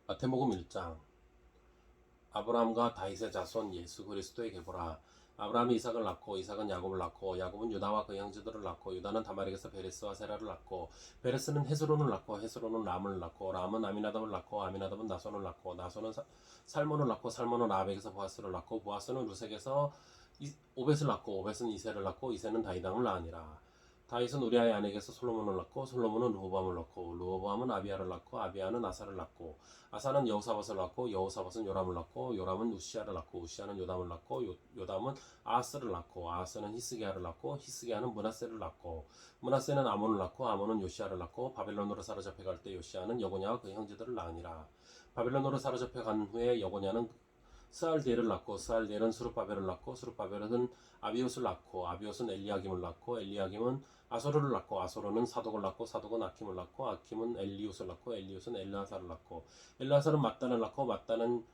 마태복음 1장. 아브라함과 다윗의 자손 예수 그리스도의 계보라. 아브라함이 이삭을 낳고 이삭은 야곱을 낳고 야곱은 유다와 그 형제들을 낳고 유다는 다말에게서 베레스와 세라를 낳고 베레스는 헤스론을 낳고 헤스론은 람을 낳고 람은 아미나답을 낳고 아미나답은 나손을 낳고 나손은 살몬을 낳고 살몬은 라합에게서 보아스를 낳고 보아스는 루색에서 오벳을 낳고 오벳은 이새를 낳고 이새는 다이당을 낳으니라. 다윗은 우리아의 아내에게서 솔로몬을 낳고 솔로몬은 르호보암을 낳고 르호보암은 아비야를 낳고 아비야는 아사를 낳고 아사는 여호사밧을 낳고 여호사밧은 요람을 낳고 요람은 우시아를 낳고 우시아는 요담을 낳고 요담은 아하스를 낳고 아하스는 히스기야를 낳고 히스기야는 므낫세를 낳고 므낫세는 아몬을 낳고 아몬은 요시아를 낳고 바벨론으로 사로잡혀 갈 때 요시아는 여고냐와 그 형제들을 낳으니라. 바벨론으로 사로잡혀 간 후에 여고냐는 스알디엘을 낳고 스알디엘은 수룹바벨을 낳고 수룹바벨은 아비옷을 낳고 아비옷은 엘리야김을 낳고 엘리야김은 아소르를 낳고 아소르는 사독을 낳고 사독은 아킴을 낳고 아킴은 엘리웃을 낳고 엘리웃은 엘르하사를 낳고 엘르하사는 mat단을 낳고 mat단은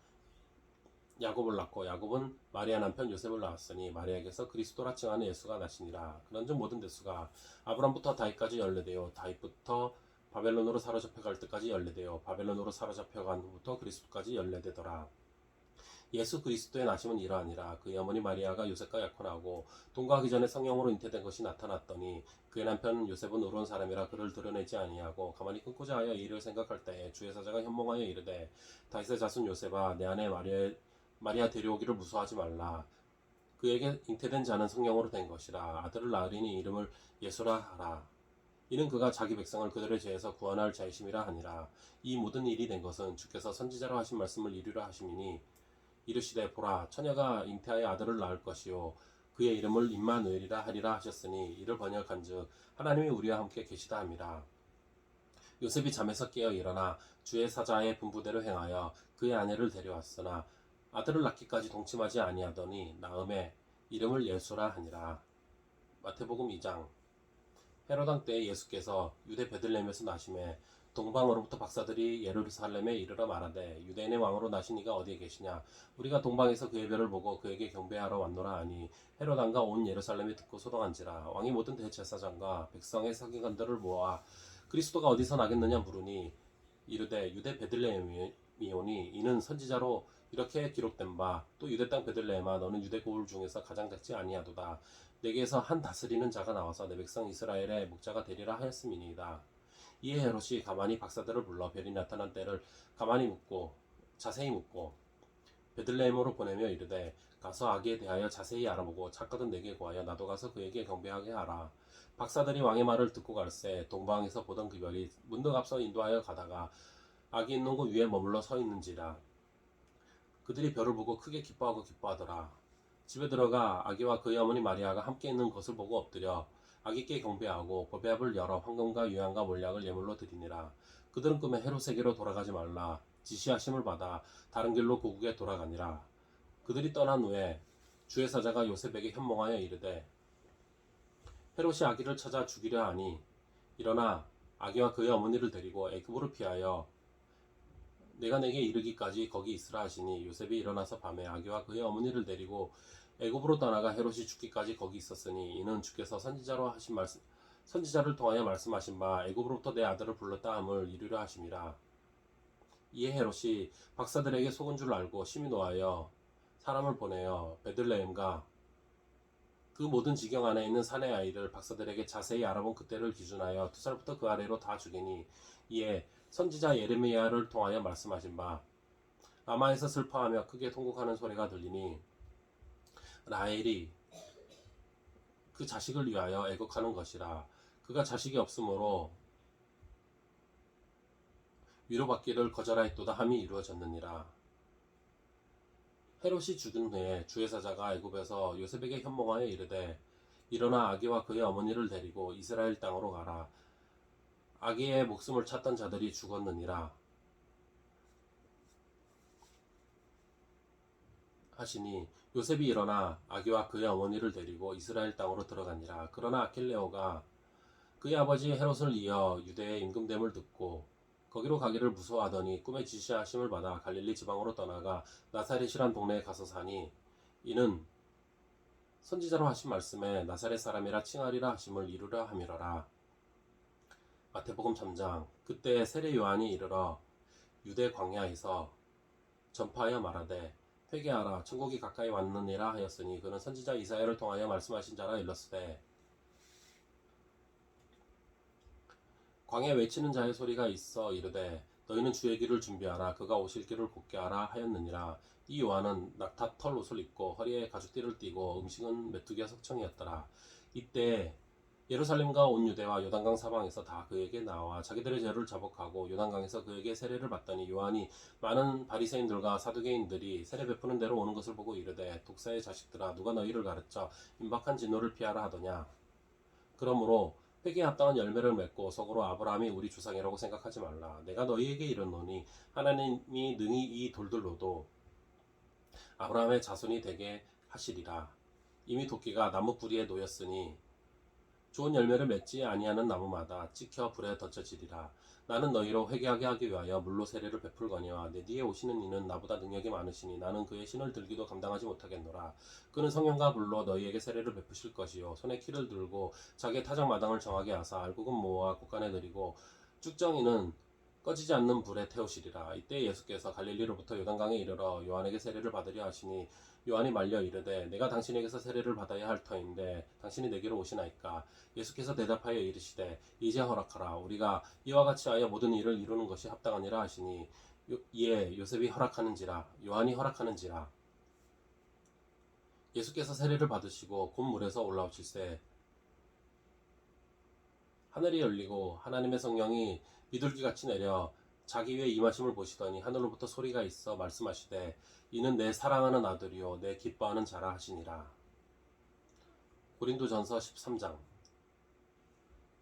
야곱을 낳고 야곱은 마리아 남편 요셉을 낳았으니 마리아에게서 그리스도라 칭하는 예수가 나시니라. 그런즉 모든 대수가 아브람부터 다윗까지 연례되어 다윗부터 바벨론으로 사로잡혀 갈 때까지 연례되어 바벨론으로 사로잡혀 간 후부터 그리스도까지 연례되더라. 예수 그리스도의 나심은 이러하니라. 그의 어머니 마리아가 요셉과 약혼하고 동거하기 전에 성령으로 잉태된 것이 나타났더니 그의 남편 요셉은 의로운 사람이라 그를 드러내지 아니하고 가만히 끊고자 하여 이 일을 생각할 때에 주의 사자가 현몽하여 이르되 다윗의 자손 요셉아 내 아내 마리아 데려오기를 무서워하지 말라. 그에게 잉태된 자는 성령으로 된 것이라. 아들을 낳으리니 이름을 예수라 하라. 이는 그가 자기 백성을 그들의 죄에서 구원할 자이심이라 하니라. 이 모든 일이 된 것은 주께서 선지자로 하신 말씀을 이루려 하심이니 이르시되 보라 처녀가 잉태하여 아들을 낳을 것이요 그의 이름을 임마누엘이라 하리라 하셨으니 이를 번역한즉 하나님이 우리와 함께 계시다 함이라. 요셉이 잠에서 깨어 일어나 주의 사자의 분부대로 행하여 그의 아내를 데려왔으나 아들을 낳기까지 동침하지 아니하더니 나음에 이름을 예수라 하니라. 마태복음 2장. 헤롯 왕 때에 예수께서 유대 베들레헴에서 나심에 동방으로부터 박사들이 예루살렘에 이르러 말하되 유대인의 왕으로 나신 이가 어디에 계시냐 우리가 동방에서 그의 별을 보고 그에게 경배하러 왔노라 하니 헤롯 왕과 온 예루살렘이 듣고 소동한지라. 왕이 모든 대제사장과 백성의 서기관들을 모아 그리스도가 어디서 나겠느냐 물으니 이르되 유대 베들레헴이오니 이는 선지자로 이렇게 기록된 바 또 유대 땅 베들레헴아 너는 유대 고을 중에서 가장 작지 아니하도다. 내게서 한 다스리는 자가 나와서 내 백성 이스라엘의 목자가 되리라 하였음이니이다. 이에 헤롯이 가만히 박사들을 불러 별이 나타난 때를 자세히 묻고 베들레헴으로 보내며 이르되 가서 아기에 대하여 자세히 알아보고 작거든 내게 구하여 나도 가서 그에게 경배하게 하라. 박사들이 왕의 말을 듣고 갈새 동방에서 보던 그 별이 문득 앞서 인도하여 가다가 아기 있는 곳 위에 머물러 서 있는지라. 그들이 별을 보고 크게 기뻐하더라. 집에 들어가 아기와 그의 어머니 마리아가 함께 있는 것을 보고 엎드려 아기께 경배하고 보배압을 열어 황금과 유향과 몰약을 예물로 드리니라. 그들은 꿈에 헤롯에게로 돌아가지 말라 지시하심을 받아 다른 길로 고국에 돌아가니라. 그들이 떠난 후에 주의 사자가 요셉에게 현몽하여 이르되 헤롯이 아기를 찾아 죽이려 하니 일어나 아기와 그의 어머니를 데리고 애굽으로 피하여 내가 내게 이르기까지 거기 있으라 하시니 요셉이 일어나서 밤에 아기와 그의 어머니를 데리고 애굽으로 떠나가 헤롯이 죽기까지 거기 있었으니 이는 주께서 선지자를 통하여 말씀하신 바 애굽으로부터 내 아들을 불렀다 함을 이루려 하심이라. 이에 헤롯이 박사들에게 속은 줄 알고 심히 노하여 사람을 보내어 베들레헴과 그 모든 지경 안에 있는 사내 아이를 박사들에게 자세히 알아본 그때를 기준하여 2살부터 그 아래로 다 죽이니 이에 선지자 예레미야를 통하여 말씀하신 바 라마에서 슬퍼하며 크게 통곡하는 소리가 들리니 라헬이 그 자식을 위하여 애곡하는 것이라. 그가 자식이 없으므로 위로받기를 거절하였도다 함이 이루어졌느니라. 헤롯이 죽은 후에 주의 사자가 애굽에서 요셉에게 현몽하여 이르되 일어나 아기와 그의 어머니를 데리고 이스라엘 땅으로 가라. 아기의 목숨을 찾던 자들이 죽었느니라 하시니 요셉이 일어나 아기와 그의 어머니를 데리고 이스라엘 땅으로 들어가니라. 그러나 아킬레오가 그의 아버지 헤롯을 이어 유대의 임금됨을 듣고 거기로 가기를 무서워하더니 꿈에 지시하심을 받아 갈릴리 지방으로 떠나가 나사렛이란 동네에 가서 사니 이는 선지자로 하신 말씀에 나사렛 사람이라 칭하리라 하심을 이루려 함이러라. 마태복음 3장. 그때 세례 요한이 이르러 유대 광야에서 전파하여 말하되 회개하라 천국이 가까이 왔느니라 하였으니 그는 선지자 이사야를 통하여 말씀하신 자라 일렀으되 광야에 외치는 자의 소리가 있어 이르되 너희는 주의 길을 준비하라 그가 오실 길을 곧게 하라 하였느니라. 이 요한은 낙타 털 옷을 입고 허리에 가죽띠를 띠고 음식은 메뚜기와 석청이었더라. 이때 예루살렘과 온 유대와 요단강 사방에서 다 그에게 나와 자기들의 죄를 자복하고 요단강에서 그에게 세례를 받더니 요한이 많은 바리새인들과 사두개인들이 세례 베푸는 대로 오는 것을 보고 이르되 독사의 자식들아 누가 너희를 가르쳐 임박한 진노를 피하라 하더냐. 그러므로 회개에 합당한 열매를 맺고 속으로 아브라함이 우리 조상이라고 생각하지 말라. 내가 너희에게 이르노니 하나님이 능히 이 돌들로도 아브라함의 자손이 되게 하시리라. 이미 도끼가 나무 뿌리에 놓였으니 좋은 열매를 맺지 아니하는 나무마다 찍혀 불에 던져지리라. 나는 너희로 회개하게 하기 위하여 물로 세례를 베풀거니와 내 뒤에 오시는 이는 나보다 능력이 많으시니 나는 그의 신을 들기도 감당하지 못하겠노라. 그는 성령과 불로 너희에게 세례를 베푸실 것이요 손에 키를 들고 자기의 타작 마당을 정하게 하사 알곡은 모아 곳간에 들이고 쭉정이는 꺼지지 않는 불에 태우시리라. 이때 예수께서 갈릴리로부터 요단강에 이르러 요한에게 세례를 받으려 하시니 요한이 말려 이르되 내가 당신에게서 세례를 받아야 할 터인데 당신이 내게로 오시나이까. 예수께서 대답하여 이르시되 이제 허락하라. 우리가 이와 같이 하여 모든 일을 이루는 것이 합당하니라 하시니 이에 요셉이 허락하는지라 요한이 허락하는지라. 예수께서 세례를 받으시고 곧 물에서 올라오실세 하늘이 열리고 하나님의 성령이 비둘기같이 내려 자기 위에 임하심을 보시더니 하늘로부터 소리가 있어 말씀하시되 이는 내 사랑하는 아들이요 내 기뻐하는 자라 하시니라. 고린도전서 13장.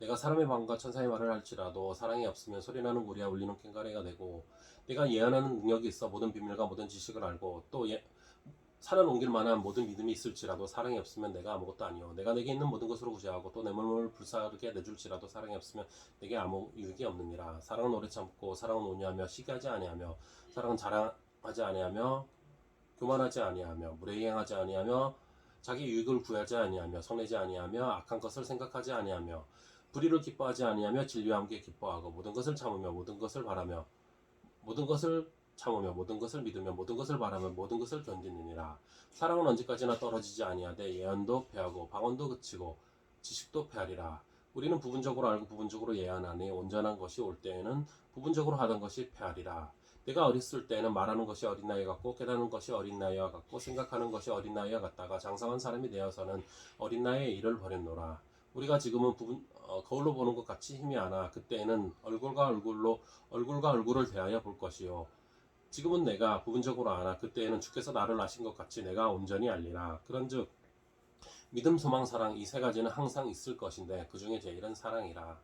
내가 사람의 마음과 천사의 말을 할지라도 사랑이 없으면 소리나는 고리와 울리는 꽹과리가 되고 내가 예언하는 능력이 있어 모든 비밀과 모든 지식을 알고 또 산을 옮길 만한 모든 믿음이 있을지라도 사랑이 없으면 내가 아무것도 아니요 내가 내게 있는 모든 것으로 구제하고 또 내 몸을 불사르게 내줄지라도 사랑이 없으면 내게 아무 유익이 없느니라. 사랑은 오래 참고 사랑은 온유하며 시기하지 아니하며 사랑은 자랑하지 아니하며 교만하지 아니하며 무례히 행하지 아니하며 자기 유익을 구하지 아니하며 성내지 아니하며 악한 것을 생각하지 아니하며 불의를 기뻐하지 아니하며 진리와 함께 기뻐하고 모든 것을 참으며 모든 것을 바라며 모든 것을 참으며 모든 것을 믿으며 모든 것을 바라며 모든 것을 견디느니라. 사랑은 언제까지나 떨어지지 아니하되 예언도 패하고 방언도 그치고 지식도 패하리라. 우리는 부분적으로 알고 부분적으로 예언하니 온전한 것이 올 때에는 부분적으로 하던 것이 패하리라. 내가 어렸을 때에는 말하는 것이 어린 나이 같고 깨닫는 것이 어린 나이와 같고 생각하는 것이 어린 나이와 같다가 장성한 사람이 되어서는 어린 나이의 일을 버렸노라. 우리가 지금은 거울로 보는 것 같이 힘이 하나 그때에는 얼굴과 얼굴을 대하여 볼 것이요 지금은 내가 부분적으로 아나 그때에는 주께서 나를 아신 것 같이 내가 온전히 알리라. 그런즉 믿음 소망 사랑 이 세 가지는 항상 있을 것인데 그 중에 제일은 사랑이라.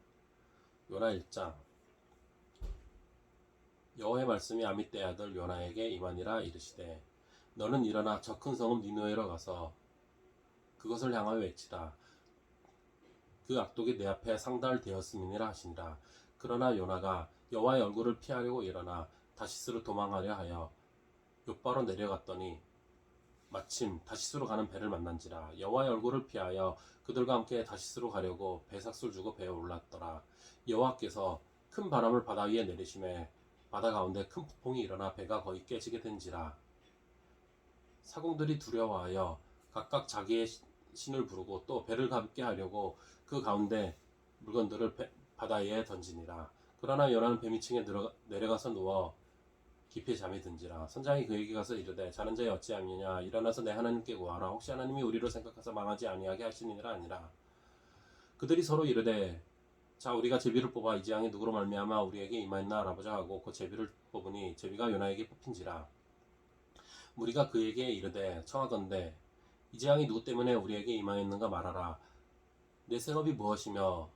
요나 1장. 여호와의 말씀이 아미떼의 아들 요나에게 임하니라 이르시되 너는 일어나 저 큰 성읍 니느웨로 가서 그것을 향하여 외치라. 그 악독이 내 앞에 상달되었음이니라 하시니라. 그러나 요나가 여호와의 얼굴을 피하려고 일어나 다시스로 도망하려 하여 욥바로 내려갔더니 마침 다시스로 가는 배를 만난지라. 여호와의 얼굴을 피하여 그들과 함께 다시스로 가려고 배삭술 주고 배에 올랐더라. 여호와께서 큰 바람을 바다 위에 내리심에 바다 가운데 큰 폭풍이 일어나 배가 거의 깨지게 된지라. 사공들이 두려워하여 각각 자기의 신을 부르고 또 배를 가볍게 하려고 그 가운데 물건들을 바다에 던지니라. 그러나 요나는 배 밑층에 내려가서 누워 깊이 잠이 든지라. 선장이 그에게 가서 이르되 자는 자여 어찌하느냐 일어나서 내 하나님께 구하라. 혹시 하나님이 우리를 생각하사 망하지 아니하게 하시니라 아니라. 그들이 서로 이르되 자 우리가 제비를 뽑아 이 재앙이 누구로 말미암아 우리에게 임하였나 알아보자 하고 그 제비를 뽑으니 제비가 요나에게 뽑힌지라. 무리가 그에게 이르되 청하건대 이 재앙이 누구 때문에 우리에게 임하였는가 말하라. 내 생업이 무엇이며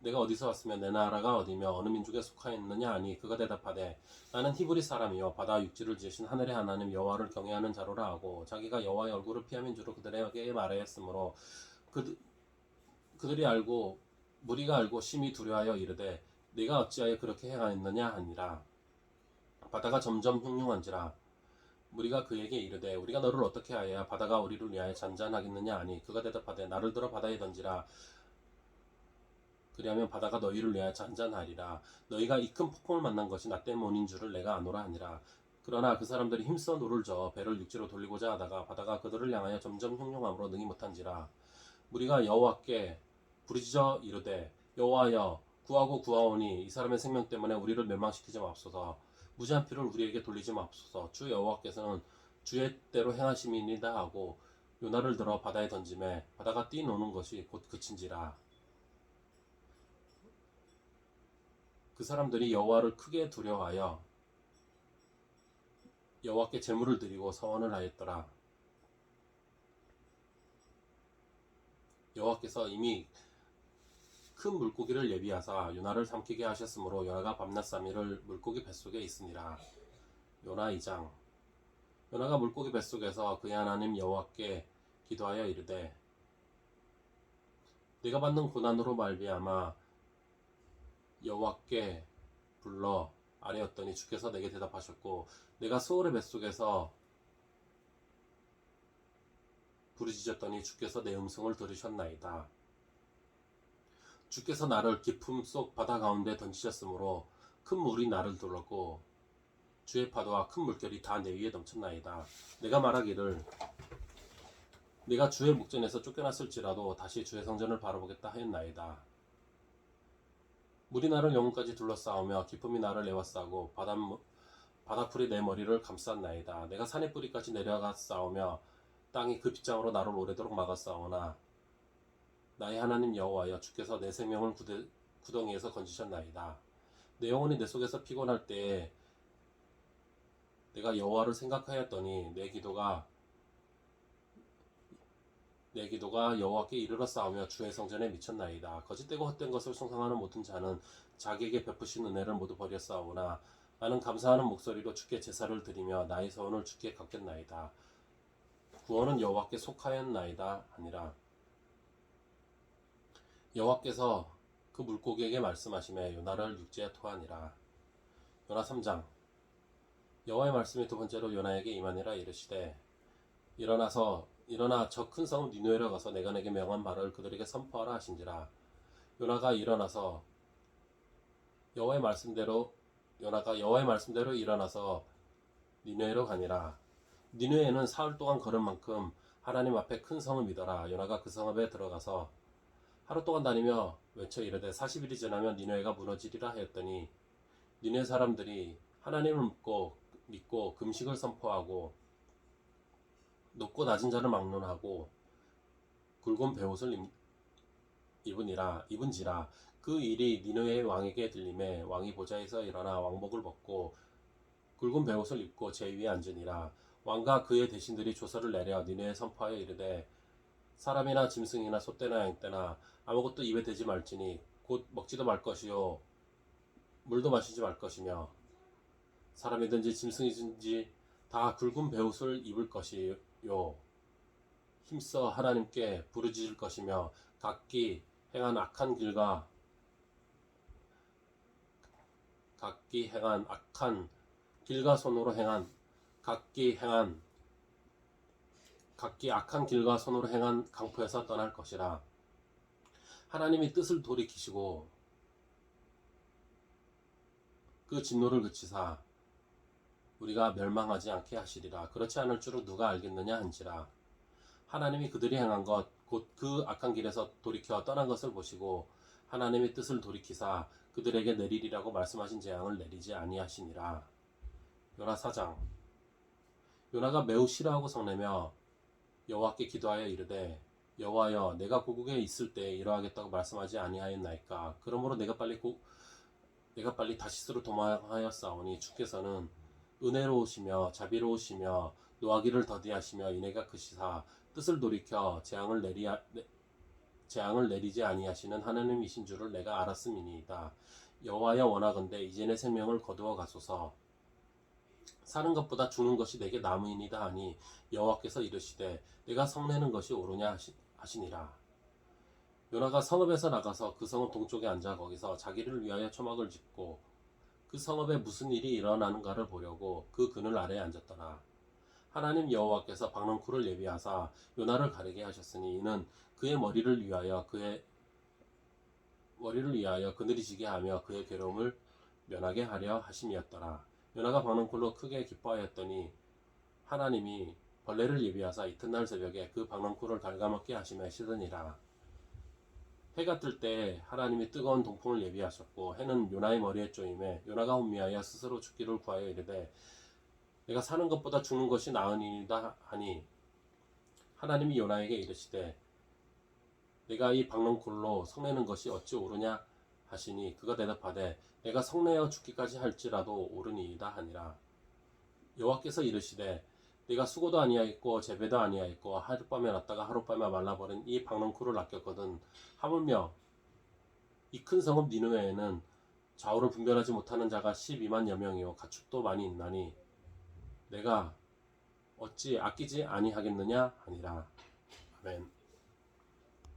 내가 어디서 왔으며 내 나라가 어디며 어느 민족에 속하였느냐 하니 그가 대답하되 나는 히브리 사람이요 바다와 육지를 지으신 하늘의 하나님 여호와를 경외하는 자로라 하고 자기가 여호와의 얼굴을 피하면 주로 그들에게 말하였으므로 그들이 알고 무리가 알고 심히 두려워하여 이르되 네가 어찌하여 그렇게 행하였느냐 하니라. 바다가 점점 흉흉한지라. 무리가 그에게 이르되 우리가 너를 어떻게 하여야 바다가 우리를 위하여 잔잔하겠느냐 하니 그가 대답하되 나를 들어 바다에 던지라. 그리하면 바다가 너희를 위하여 잔잔하리라. 너희가 이 큰 폭풍을 만난 것이 나 때문인 줄을 내가 아노라 하니라. 그러나 그 사람들이 힘써 노를 저어 배를 육지로 돌리고자 하다가 바다가 그들을 향하여 점점 형용함으로 능히 못한지라. 우리가 여호와께 부르짖어 이르되 여호와여 구하고 구하오니 이 사람의 생명 때문에 우리를 멸망시키지 마옵소서. 무지한 피를 우리에게 돌리지 마옵소서. 주 여호와께서는 주의 대로 행하심이니이다 하고 요나를 들어 바다에 던지매 바다가 뛰노는 것이 곧 그친지라. 그 사람들이 여호와를 크게 두려워하여 여호와께 제물을 드리고 서원을 하였더라. 여호와께서 이미 큰 물고기를 예비하사 요나를 삼키게 하셨으므로 요나가 밤낮 3일을 물고기 뱃속에 있으니라. 요나 2장. 요나가 물고기 뱃속에서 그의 하나님 여호와께 기도하여 이르되 내가 받는 고난으로 말미암아 여호와께 불러 아뢰었더니 주께서 내게 대답하셨고 내가 수월의 뱃속에서 부르짖었더니 주께서 내 음성을 들으셨나이다. 주께서 나를 깊음 속 바다 가운데 던지셨으므로 큰 물이 나를 둘렀고 주의 파도와 큰 물결이 다 내 위에 넘쳤나이다. 내가 말하기를 내가 주의 목전에서 쫓겨났을지라도 다시 주의 성전을 바라보겠다 하였나이다. 물이 나를 영혼까지 둘러싸우며 기쁨이 나를 에워싸고 바다풀이 내 머리를 감쌌나이다. 내가 산의 뿌리까지 내려가 싸우며 땅이 그 빗장으로 나를 오래도록 막았사오나 나의 하나님 여호와여 주께서 내 생명을 구덩이에서 건지셨나이다. 내 영혼이 내 속에서 피곤할 때에 내가 여호와를 생각하였더니 내 기도가 여호와께 이르러 싸우며 주의 성전에 미쳤나이다. 거짓되고 헛된 것을 숭상하는 모든 자는 자기에게 베푸신 은혜를 모두 버렸사오나 나는 감사하는 목소리로 주께 제사를 드리며 나의 서원을 주께 갚겠나이다. 구원은 여호와께 속하였나이다 하니라. 여호와께서 그 물고기에게 말씀하시매 요나를 육지에 토하니라. 요나 3장. 여호와의 말씀이 두 번째로 요나에게 임하니라 이르시되 일어나 저 큰 성 니느웨로 가서 내가 내게 명한 말을 그들에게 선포하라 하신지라. 요나가 여호와의 말씀대로 일어나서 니느웨로 가니라. 니느웨는 사흘 동안 걸은 만큼 하나님 앞에 큰 성을 믿어라. 요나가 그 성 앞에 들어가서 하루 동안 다니며 외쳐 이르되 40일이 지나면 니느웨가 무너지리라 하였더니 니느웨 사람들이 하나님을 믿고 금식을 선포하고 높고 낮은 자를 막론하고 굵은 베옷을 입은지라. 그 일이 니느웨의 왕에게 들림에 왕이 보좌에서 일어나 왕복을 벗고 굵은 베옷을 입고 제 위에 앉으니라. 왕과 그의 대신들이 조서를 내려 니느웨에 선포하여 이르되 사람이나 짐승이나 소떼나 양떼나 아무것도 입에 대지 말지니 곧 먹지도 말 것이요 물도 마시지 말 것이며 사람이든지 짐승이든지 다 굵은 베옷을 입을 것이요 힘써 하나님께 부르짖을 것이며 각기 행한 악한 길과 각기 악한 길과 손으로 행한 강포에서 떠날 것이라. 하나님이 뜻을 돌이키시고 그 진노를 그치사 우리가 멸망하지 않게 하시리라. 그렇지 않을 줄을 누가 알겠느냐 한지라. 하나님이 그들이 행한 것 곧 그 악한 길에서 돌이켜 떠난 것을 보시고 하나님의 뜻을 돌이키사 그들에게 내리리라고 말씀하신 재앙을 내리지 아니하시니라. 요나 4장. 요나가 매우 싫어하고 성내며 여호와께 기도하여 이르되 여호와여 내가 고국에 있을 때 이러하겠다고 말씀하지 아니하였나이까. 그러므로 내가 빨리 다시스로 도망하였사오니 주께서는 은혜로우시며 자비로우시며 노하기를 더디하시며 인애가 크시사 뜻을 돌이켜 재앙을 내리지 아니하시는 하나님이신 줄을 내가 알았음이니이다. 여호와여 원하건대 이제 내 생명을 거두어 가소서. 사는 것보다 죽는 것이 내게 나무이니다 하니 여호와께서 이르시되 내가 성내는 것이 옳으냐 하시니라. 요나가 성읍에서 나가서 그 성읍 동쪽에 앉아 거기서 자기를 위하여 초막을 짚고 그 성읍에 무슨 일이 일어나는가를 보려고 그 그늘 아래에 앉았더라. 하나님 여호와께서 박넝쿨을 예비하사 요나를 가리게 하셨으니 이는 그의 머리를 위하여 머리를 위하여 그늘이 지게 하며 그의 괴로움을 면하게 하려 하심이었더라. 요나가 박능쿨로 크게 기뻐하였더니 하나님이 벌레를 예비하사 이튿날 새벽에 그 박능쿨을 갉아먹게 하심에 시드니라. 해가 뜰 때 하나님이 뜨거운 동풍을 예비하셨고 해는 요나의 머리에 쪼임에 요나가 혼미하여 스스로 죽기를 구하여 이르되 내가 사는 것보다 죽는 것이 나으니이다 하니 하나님이 요나에게 이르시되 내가 이 박능쿨로 성내는 것이 어찌 옳으냐 하시니 그가 대답하되 내가 성내어 죽기까지 할지라도 옳으니이다 하니라. 여호와께서 이르시되 네가 수고도 아니하였고 재배도 아니하였고 하룻밤에 났다가 하룻밤에 말라버린 이 박능쿨을 낚였거든. 하물며 이 큰 성읍 니느웨에는 좌우를 분별하지 못하는 자가 12만여 명이요 가축도 많이 있나니 내가 어찌 아끼지 아니하겠느냐 하니라. 아멘.